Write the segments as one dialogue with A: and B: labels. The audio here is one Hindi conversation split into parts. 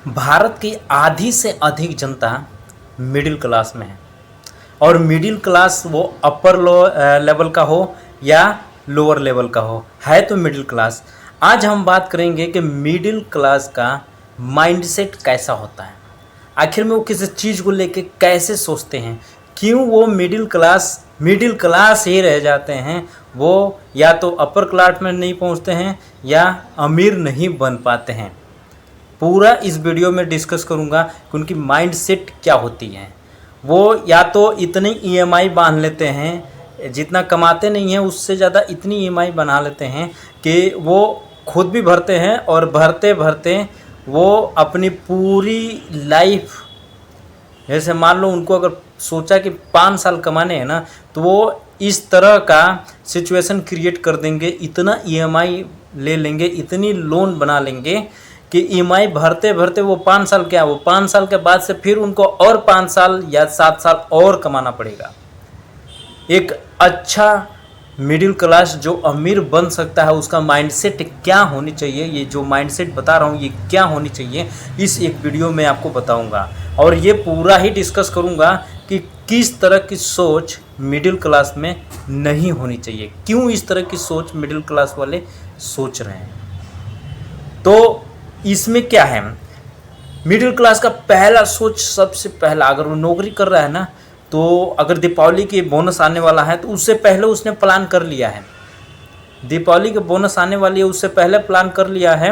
A: भारत की आधी से अधिक जनता मिडिल क्लास में है। और मिडिल क्लास वो अपर लो लेवल का हो या लोअर लेवल का हो, है तो मिडिल क्लास। आज हम बात करेंगे कि मिडिल क्लास का माइंडसेट कैसा होता है, आखिर में वो किसी चीज़ को लेके कैसे सोचते हैं, क्यों वो मिडिल क्लास ही रह जाते हैं, वो या तो अपर क्लास में नहीं पहुंचते हैं या अमीर नहीं बन पाते हैं। पूरा इस वीडियो में डिस्कस करूंगा कि उनकी माइंड सेट क्या होती है। वो या तो इतनी ईएमआई बांध लेते हैं, जितना कमाते नहीं हैं उससे ज़्यादा इतनी ईएमआई बना लेते हैं कि वो खुद भी भरते हैं और भरते भरते वो अपनी पूरी लाइफ, जैसे मान लो उनको अगर सोचा कि 5 साल कमाने हैं ना, तो वो इस तरह का सिचुएशन क्रिएट कर देंगे, इतना ईएमआई ले लेंगे, इतनी लोन बना लेंगे कि ईएमआई भरते भरते वो 5 साल क्या, वो 5 साल के बाद से फिर उनको और 5 साल या 7 साल और कमाना पड़ेगा। एक अच्छा मिडिल क्लास जो अमीर बन सकता है उसका माइंडसेट क्या होनी चाहिए, ये जो माइंडसेट बता रहा हूँ ये क्या होनी चाहिए, इस एक वीडियो में आपको बताऊंगा। और ये पूरा ही डिस्कस करूंगा कि किस तरह की सोच मिडिल क्लास में नहीं होनी चाहिए, क्यों इस तरह की सोच मिडिल क्लास वाले सोच रहे हैं। तो इसमें क्या है, मिडिल क्लास का पहला सोच, सबसे पहला अगर वो नौकरी कर रहा है ना, तो अगर दीपावली के बोनस आने वाला है तो उससे पहले उसने प्लान कर लिया है, दीपावली के बोनस आने वाली है उससे पहले प्लान कर लिया है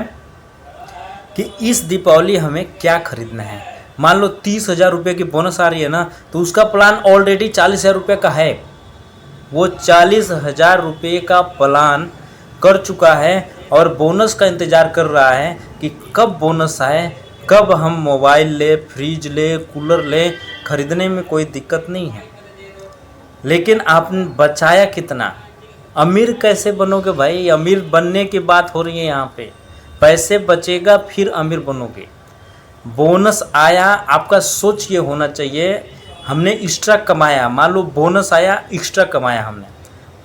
A: कि इस दीपावली हमें क्या खरीदना है। मान लो 30,000 रुपये की बोनस आ रही है ना, तो उसका प्लान ऑलरेडी 40,000 रुपये का है। वो 40,000 रुपये का प्लान कर चुका है और बोनस का इंतज़ार कर रहा है कि कब बोनस आए, कब हम मोबाइल ले, फ्रिज ले, कूलर ले, खरीदने में कोई दिक्कत नहीं है। लेकिन आपने बचाया कितना, अमीर कैसे बनोगे भाई, अमीर बनने की बात हो रही है यहाँ पे, पैसे बचेगा फिर अमीर बनोगे। बोनस आया, आपका सोच ये होना चाहिए हमने एक्स्ट्रा कमाया, मान लो बोनस आया एक्स्ट्रा कमाया हमने,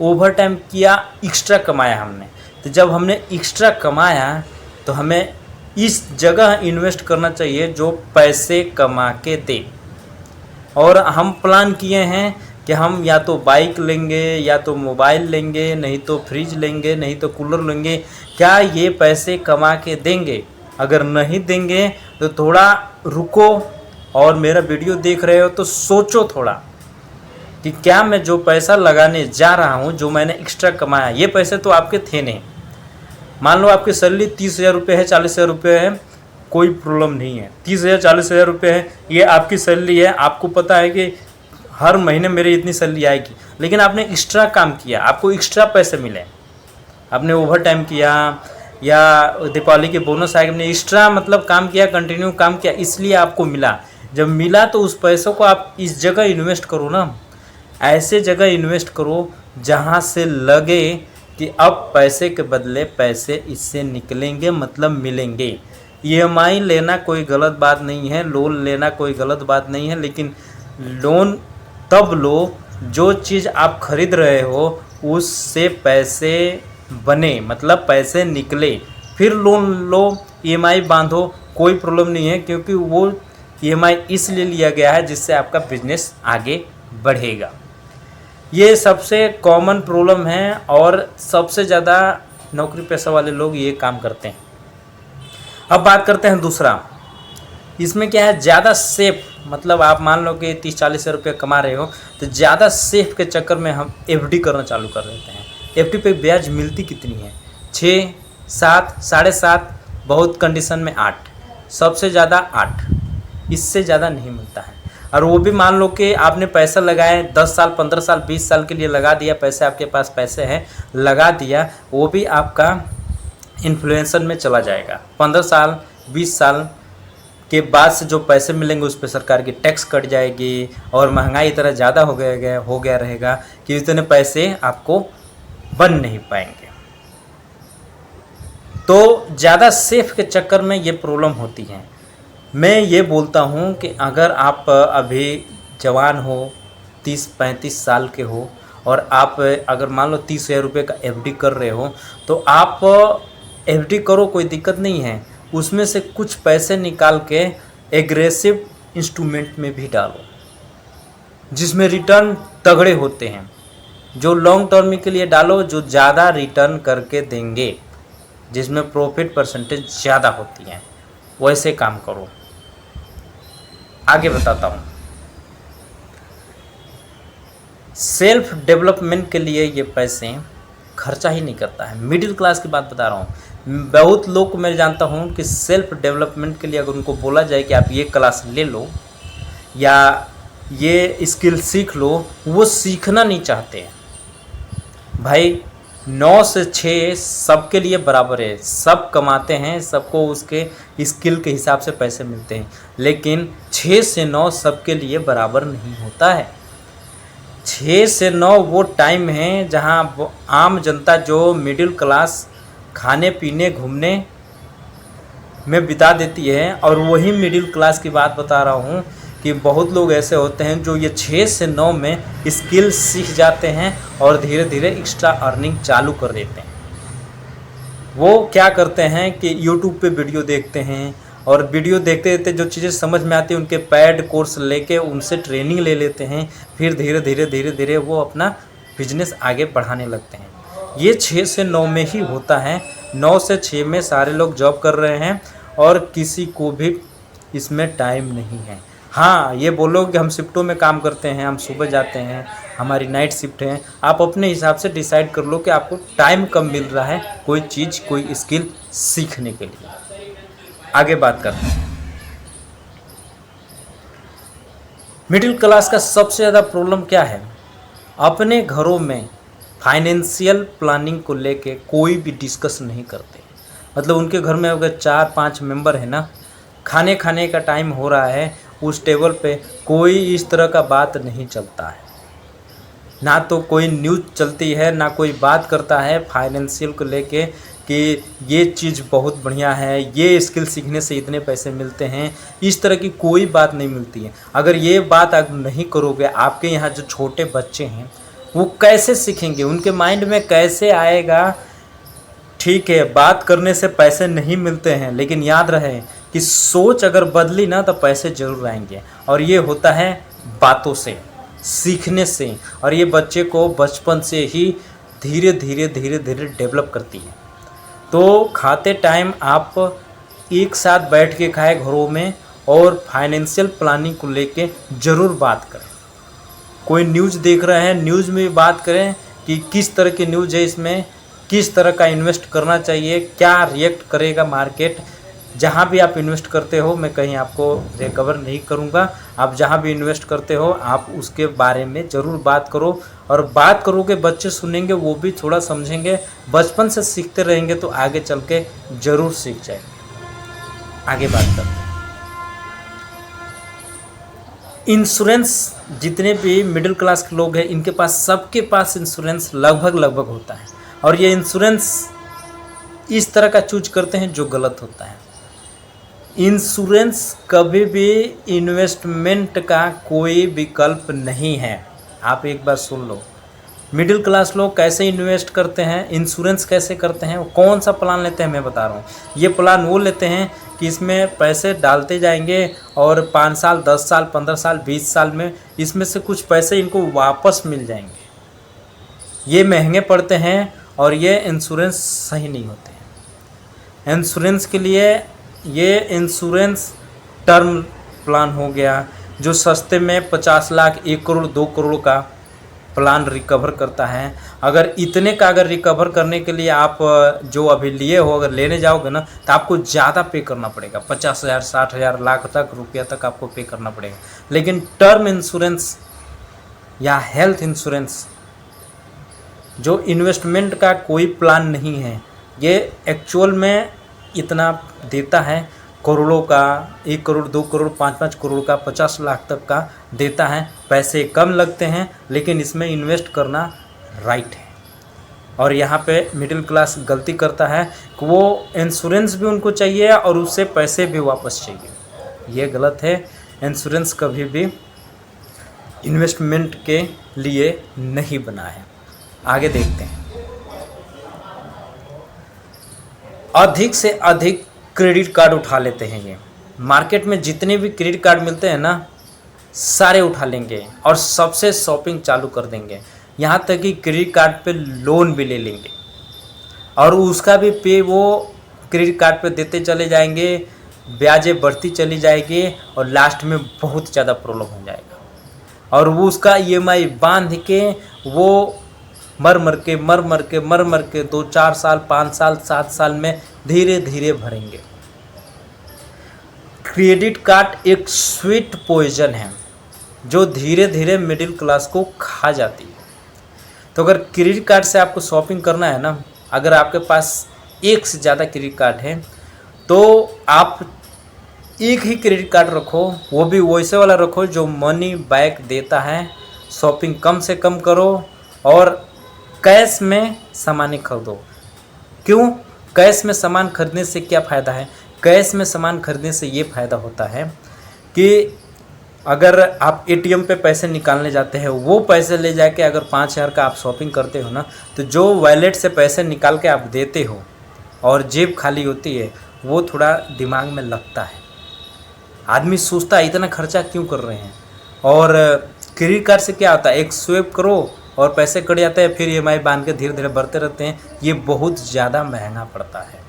A: ओवर टाइम किया एक्स्ट्रा कमाया हमने, तो जब हमने एक्स्ट्रा कमाया तो हमें इस जगह इन्वेस्ट करना चाहिए जो पैसे कमा के दे। और हम प्लान किए हैं कि हम या तो बाइक लेंगे, या तो मोबाइल लेंगे, नहीं तो फ्रिज लेंगे, नहीं तो कूलर लेंगे, क्या ये पैसे कमा के देंगे? अगर नहीं देंगे तो थोड़ा रुको और मेरा वीडियो देख रहे हो तो सोचो थोड़ा कि क्या मैं जो पैसा लगाने जा रहा हूँ, जो मैंने एक्स्ट्रा कमाया, ये पैसे तो आपके थे नहीं। मान लो आपकी सैलरी 30,000 रुपये है, 40,000 रुपये है, कोई प्रॉब्लम नहीं है, 30,000 40,000 रुपये है, ये आपकी सैलरी है, आपको पता है कि हर महीने मेरी इतनी सैलरी आएगी। लेकिन आपने एक्स्ट्रा काम किया, आपको एक्स्ट्रा पैसे मिले, आपने ओवर टाइम किया या दीपावली के बोनस आए, आपने एक्स्ट्रा मतलब काम किया, कंटिन्यू काम किया, इसलिए आपको मिला। जब मिला तो उस पैसों को आप इस जगह इन्वेस्ट करो ना, ऐसे जगह इन्वेस्ट करो जहाँ से लगे कि अब पैसे के बदले पैसे इससे निकलेंगे, मतलब मिलेंगे। ईएमआई लेना कोई गलत बात नहीं है, लोन लेना कोई गलत बात नहीं है, लेकिन लोन तब लो जो चीज़ आप खरीद रहे हो उससे पैसे बने, मतलब पैसे निकले, फिर लोन लो, ईएमआई बांधो, कोई प्रॉब्लम नहीं है, क्योंकि वो ईएमआई इसलिए लिया गया है जिससे आपका बिजनेस आगे बढ़ेगा। ये सबसे कॉमन प्रॉब्लम है और सबसे ज़्यादा नौकरी पेशा वाले लोग ये काम करते हैं। अब बात करते हैं दूसरा, इसमें क्या है, ज़्यादा सेफ, मतलब आप मान लो कि 30-40 रुपये कमा रहे हो तो ज़्यादा सेफ के चक्कर में हम एफडी करना चालू कर देते हैं। एफडी पे ब्याज मिलती कितनी है, 6, 7, 7.5, बहुत कंडीशन में 8, सबसे ज़्यादा 8, इससे ज़्यादा नहीं मिलता है। और वो भी मान लो कि आपने पैसा लगाए 10 साल, 15 साल, 20 साल के लिए लगा दिया, पैसे आपके पास पैसे हैं, लगा दिया, वो भी आपका इन्फ्लुएंसर में चला जाएगा। 15 साल 20 साल के बाद से जो पैसे मिलेंगे उस पर सरकार की टैक्स कट जाएगी और महंगाई इतना ज़्यादा हो गया रहेगा कि इतने पैसे आपको बन नहीं पाएंगे। तो ज़्यादा सेफ के चक्कर में ये प्रॉब्लम होती है। मैं ये बोलता हूँ कि अगर आप अभी जवान हो, 30-35 साल के हो और आप अगर मान लो 30,000 रुपये का एफडी कर रहे हो तो आप एफडी करो, कोई दिक्कत नहीं है। उसमें से कुछ पैसे निकाल के एग्रेसिव इंस्ट्रूमेंट में भी डालो, जिसमें रिटर्न तगड़े होते हैं। जो लॉन्ग टर्म के लिए डालो, जो ज़्यादा रिटर्न करके देंगे, जिसमें प्रॉफिट परसेंटेज ज़्यादा होती है, वैसे काम करो। आगे बताता हूँ। सेल्फ डेवलपमेंट के लिए ये पैसे खर्चा ही नहीं करता है। मिडिल क्लास की बात बता रहा हूँ। बहुत लोग को मैं जानता हूँ कि सेल्फ डेवलपमेंट के लिए अगर उनको बोला जाए कि आप ये क्लास ले लो या ये स्किल सीख लो, वो सीखना नहीं चाहते हैं। भाई 9 से 6 सबके लिए बराबर है, सब कमाते हैं, सबको उसके स्किल के हिसाब से पैसे मिलते हैं, लेकिन 6 से 9 सबके लिए बराबर नहीं होता है। 6 से 9 वो टाइम है जहां आम जनता, जो मिडिल क्लास, खाने पीने घूमने में बिता देती है। और वही मिडिल क्लास की बात बता रहा हूँ कि बहुत लोग ऐसे होते हैं जो ये 6 से 9 में स्किल सीख जाते हैं और धीरे धीरे एक्स्ट्रा अर्निंग चालू कर देते हैं। वो क्या करते हैं कि यूट्यूब पे वीडियो देखते हैं और वीडियो देखते देखते जो चीज़ें समझ में आती है उनके पैड कोर्स लेके उनसे ट्रेनिंग ले लेते हैं, फिर धीरे धीरे वो अपना बिजनेस आगे बढ़ाने लगते हैं। ये 6 से 9 में ही होता है। 9 से 6 में सारे लोग जॉब कर रहे हैं और किसी को भी इसमें टाइम नहीं है। हाँ, ये बोलो कि हम शिफ्टों में काम करते हैं, हम सुबह जाते हैं, हमारी नाइट शिफ्ट है। आप अपने हिसाब से डिसाइड कर लो कि आपको टाइम कब मिल रहा है कोई चीज़, कोई स्किल सीखने के लिए। आगे बात करते हैं। मिडिल क्लास का सबसे ज़्यादा प्रॉब्लम क्या है? अपने घरों में फाइनेंशियल प्लानिंग को लेके कोई भी डिस्कस नहीं करते। मतलब उनके घर में अगर 4-5 मेंबर है ना, खाने का टाइम हो रहा है, उस टेबल पे कोई इस तरह का बात नहीं चलता है। ना तो कोई न्यूज़ चलती है, ना कोई बात करता है फाइनेंशियल को लेके कि ये चीज़ बहुत बढ़िया है, ये स्किल सीखने से इतने पैसे मिलते हैं। इस तरह की कोई बात नहीं मिलती है। अगर ये बात आप नहीं करोगे, आपके यहाँ जो छोटे बच्चे हैं वो कैसे सीखेंगे? उनके माइंड में कैसे आएगा? ठीक है, बात करने से पैसे नहीं मिलते हैं, लेकिन याद रहे कि सोच अगर बदली ना तो पैसे जरूर आएंगे। और ये होता है बातों से, सीखने से। और ये बच्चे को बचपन से ही धीरे धीरे डेवलप करती है। तो खाते टाइम आप एक साथ बैठ के खाए घरों में और फाइनेंशियल प्लानिंग को लेके ज़रूर बात करें। कोई न्यूज़ देख रहे हैं, न्यूज़ में बात करें कि किस तरह की न्यूज़ है, इसमें किस तरह का इन्वेस्ट करना चाहिए, क्या रिएक्ट करेगा मार्केट। जहाँ भी आप इन्वेस्ट करते हो, मैं कहीं आपको रिकवर नहीं करूँगा, आप जहाँ भी इन्वेस्ट करते हो आप उसके बारे में ज़रूर बात करो। और बात करोगे, बच्चे सुनेंगे, वो भी थोड़ा समझेंगे। बचपन से सीखते रहेंगे तो आगे चल के ज़रूर सीख जाएंगे। आगे बात करते हैं। इंश्योरेंस, जितने भी मिडिल क्लास के लोग हैं इनके पास, सबके पास इंश्योरेंस लगभग होता है। और ये इंश्योरेंस इस तरह का चूज करते हैं जो गलत होता है। इंश्योरेंस कभी भी इन्वेस्टमेंट का कोई विकल्प नहीं है। आप एक बार सुन लो, मिडिल क्लास लोग कैसे इन्वेस्ट करते हैं, इंश्योरेंस कैसे करते हैं, कौन सा प्लान लेते हैं, मैं बता रहा हूँ। ये प्लान वो लेते हैं कि इसमें पैसे डालते जाएंगे और 5 साल, 10 साल, 15 साल, 20 साल में इसमें से कुछ पैसे इनको वापस मिल जाएंगे। ये महंगे पड़ते हैं और ये इंश्योरेंस सही नहीं होते हैं। इंश्योरेंस के लिए ये इंश्योरेंस टर्म प्लान हो गया, जो सस्ते में 50 लाख, 1 करोड़, 2 करोड़ का प्लान रिकवर करता है। अगर इतने का अगर रिकवर करने के लिए आप जो अभी लिए हो, अगर लेने जाओगे ना, तो आपको ज़्यादा पे करना पड़ेगा। 50,000, 60,000, लाख तक रुपया तक आपको पे करना पड़ेगा। लेकिन टर्म इंश्योरेंस या हेल्थ इंश्योरेंस, जो इन्वेस्टमेंट का कोई प्लान नहीं है, ये एक्चुअल में इतना देता है, करोड़ों का, 1 करोड़, 2 करोड़, 5-5 करोड़ का, 50 लाख तक का देता है। पैसे कम लगते हैं, लेकिन इसमें इन्वेस्ट करना राइट है। और यहाँ पे मिडिल क्लास गलती करता है कि वो इंश्योरेंस भी उनको चाहिए और उससे पैसे भी वापस चाहिए। ये गलत है। इंश्योरेंस कभी भी इन्वेस्टमेंट के लिए नहीं बना है। आगे देखते हैं। अधिक से अधिक क्रेडिट कार्ड उठा लेते हैं। ये मार्केट में जितने भी क्रेडिट कार्ड मिलते हैं ना, सारे उठा लेंगे और सबसे शॉपिंग चालू कर देंगे। यहाँ तक कि क्रेडिट कार्ड पे लोन भी ले लेंगे और उसका भी पे वो क्रेडिट कार्ड पे देते चले जाएंगे, ब्याजें बढ़ती चली जाएगी और लास्ट में बहुत ज़्यादा प्रॉब्लम हो जाएगा। और वो उसका EMI बांध के वो मर मर के 2-4 साल, 5 साल, 7 साल में धीरे धीरे भरेंगे। क्रेडिट कार्ड एक स्वीट पॉइजन है जो धीरे धीरे मिडिल क्लास को खा जाती है। तो अगर क्रेडिट कार्ड से आपको शॉपिंग करना है ना, अगर आपके पास एक से ज़्यादा क्रेडिट कार्ड है तो आप एक ही क्रेडिट कार्ड रखो, वो भी वैसे वाला रखो जो मनी बैक देता है। शॉपिंग कम से कम करो और कैश में सामान खरीदो। क्यों? कैश में सामान खरीदने से क्या फ़ायदा है? कैश में सामान खरीदने से ये फ़ायदा होता है कि अगर आप ATM पे पैसे निकालने जाते हैं, वो पैसे ले जाके अगर 5,000 का आप शॉपिंग करते हो ना, तो जो वॉलेट से पैसे निकाल के आप देते हो और जेब खाली होती है, वो थोड़ा दिमाग में लगता है। आदमी सोचता है इतना खर्चा क्यों कर रहे हैं। और क्रेडिट कार्ड से क्या होता है, एक स्वैप करो और पैसे कट जाते हैं, फिर EMI बांध के धीरे धीरे बढ़ते रहते हैं। ये बहुत ज़्यादा महंगा पड़ता है।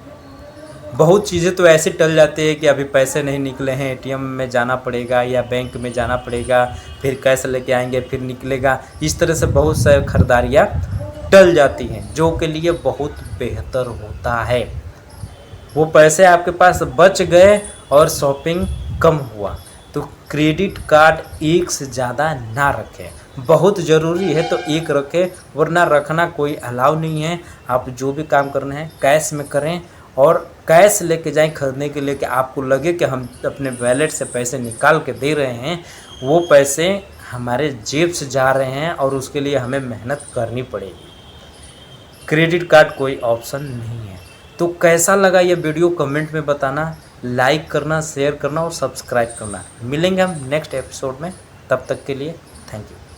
A: बहुत चीज़ें तो ऐसे टल जाती है कि अभी पैसे नहीं निकले हैं, ATM में जाना पड़ेगा या बैंक में जाना पड़ेगा, फिर कैश लेके आएंगे, फिर निकलेगा। इस तरह से बहुत सारी खरीदारियाँ टल जाती हैं, जो के लिए बहुत बेहतर होता है। वो पैसे आपके पास बच गए और शॉपिंग कम हुआ। तो क्रेडिट कार्ड एक से ज़्यादा ना रखें। बहुत ज़रूरी है तो एक रखें, वरना रखना कोई अलाउ नहीं है। आप जो भी काम करना है कैश में करें और कैश लेके जाएं खरीदने के लिए कि आपको लगे कि हम अपने वॉलेट से पैसे निकाल के दे रहे हैं, वो पैसे हमारे जेब से जा रहे हैं और उसके लिए हमें मेहनत करनी पड़ेगी। क्रेडिट कार्ड कोई ऑप्शन नहीं है। तो कैसा लगा ये वीडियो कमेंट में बताना, लाइक करना, शेयर करना और सब्सक्राइब करना। मिलेंगे हम नेक्स्ट एपिसोड में, तब तक के लिए थैंक यू।